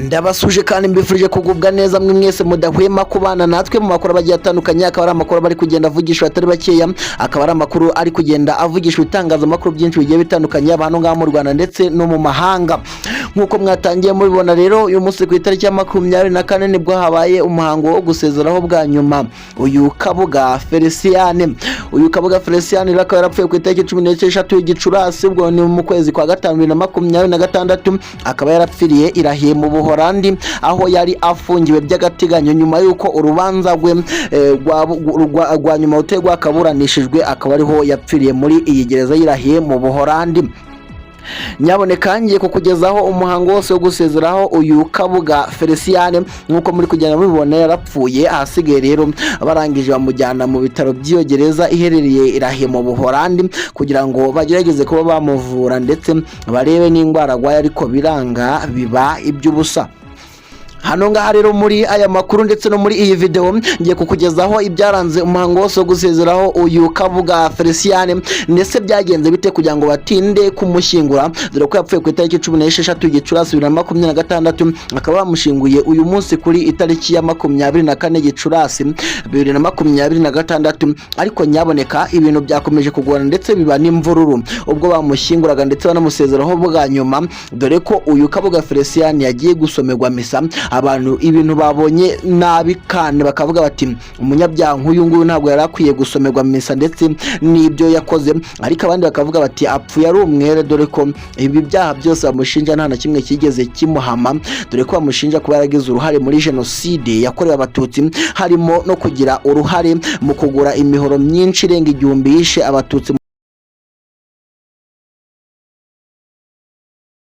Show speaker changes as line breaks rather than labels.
Ndabasuje kandi mbifurije kugubwa neza mwe mwese mudahwema kubana natwe mu makuru bagiye atandukanye. Akaba ari amakuru bari kugenda avugishwa atari bakeya, akaba ari amakuru ari kugenda avugishwa itangazamakuru byinshi bigiye bitandukanye abantu ngaha mu Rwanda ndetse no mu mahanga. Nkuko mwatangiye mubibona rero, uyu munsi ku itariki ya 24 nibwo habaye umuhango wo gusezeraho bwa nyuma uyu Kabuga Feliciane. Uyu Kabuga Feliciane akaba yarapfuye ku itariki 16 Gicurasi, ubwo ni mu kwezi kwa 5 2026. Akaba yarapfiriye Irahiye mu Buholandi, aho yari afungiwe by'agateganyo nyuma yuko urubanza rwe rwa nyuma utegwa akaburanishijwe. Akaba ariho yapfiriye muri iyi gereza y'Irahiye mu Buholandi. Nyaboneka ngiye kukugezaho umuhango wose wo gusezeraho uyu Kabuga Feliciane. Nkuko muri kugenda mubibona yarapfuye, ahasigaye rero barangije bamujyana mu bitaro by'iyo gereza iherereye Irahiye mu Buholandi kugira ngo bagerageze kuba bamuvura ndetse barebe n'indwara arwaye, ariko biranga biba iby'ubusa. Hano ngaha rero muri aya makuru ndetse no muri iyi video ngiye kukugezaho ibyaranze umuhango wose wo gusezeraho uyu Kabuga Feliciane, ndetse byagenze bite kugira ngo batinde kumushyingura, dore ko yapfuye ku itariki 16 Gicurasi 2026. Akaba bamushyinguye uyu munsi kuri itariki ya 24 Gicurasi 2026. Ariko nyaboneka ibintu byakomeje kugorana ndetse biba n'imvururu ubwo bamushyinguraga ndetse banamusezeraho bwa nyuma, dore ko uyu Kabuga Feliciane yagiye gusomerwa misa. Abantu ibintu babonye nabi kandi bakavuga bati umunyabyaha nk'uyu nguyu ntabwo yari akwiye gusomerwa misa ndetse n'ibyo yakoze, ariko abandi bakavuga bati apfuye ari umwere, dore ko ibi byaha byose bamushinja nta na kimwe kigeze kimuhama, dore ko bamushinja kuba yaragize uruhare muri jenoside yakorewe abatutsi, harimo no kugira uruhare mu kugura imihoro myinshi irenga 1000 yishe abatutsi